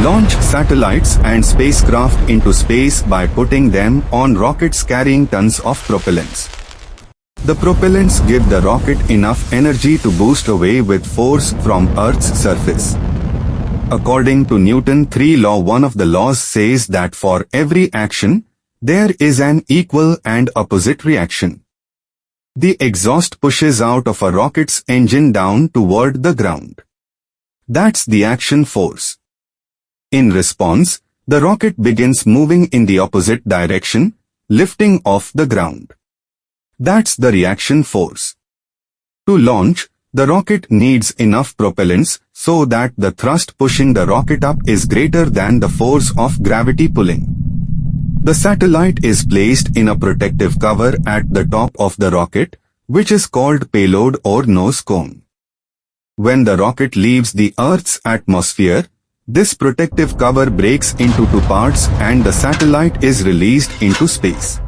Launch satellites and spacecraft into space by putting them on rockets carrying tons of propellants. The propellants give the rocket enough energy to boost away with force from Earth's surface. According to Newton's 3 law, one of the laws says that for every action, there is an equal and opposite reaction. The exhaust pushes out of a rocket's engine down toward the ground. That's the action force. In response, the rocket begins moving in the opposite direction, lifting off the ground. That's the reaction force. To launch, the rocket needs enough propellants so that the thrust pushing the rocket up is greater than the force of gravity pulling. The satellite is placed in a protective cover at the top of the rocket, which is called payload or nose cone. When the rocket leaves the Earth's atmosphere, this protective cover breaks into two parts and the satellite is released into space.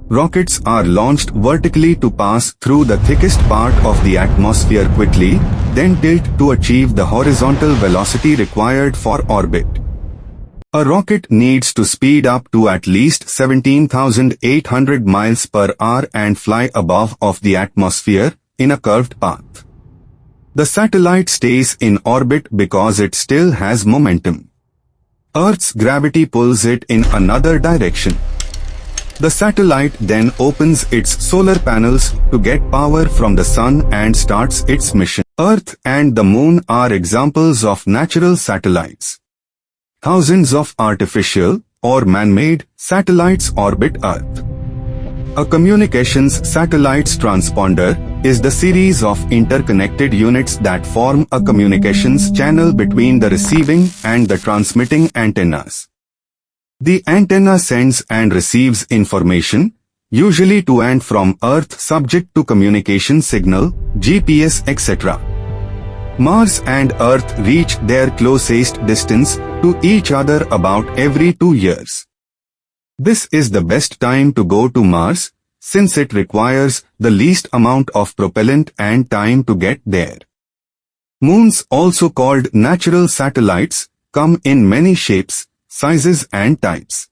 Rockets are launched vertically to pass through the thickest part of the atmosphere quickly, then tilt to achieve the horizontal velocity required for orbit. A rocket needs to speed up to at least 17,800 miles per hour and fly above of the atmosphere in a curved path. The satellite stays in orbit because it still has momentum. Earth's gravity pulls it in another direction. The satellite then opens its solar panels to get power from the sun and starts its mission. Earth and the Moon are examples of natural satellites. Thousands of artificial or man-made satellites orbit Earth. A communications satellite's transponder is the series of interconnected units that form a communications channel between the receiving and the transmitting antennas. The antenna sends and receives information, usually to and from Earth subject to communication signal, GPS, etc. Mars and Earth reach their closest distance to each other about every 2 years. This is the best time to go to Mars, since it requires the least amount of propellant and time to get there. Moons, also called natural satellites, come in many shapes, sizes and types.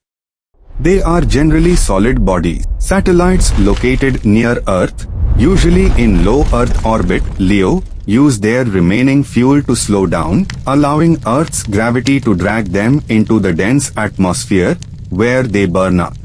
They are generally solid bodies. Satellites located near Earth, usually in low Earth orbit (LEO), use their remaining fuel to slow down, allowing Earth's gravity to drag them into the dense atmosphere, where they burn up.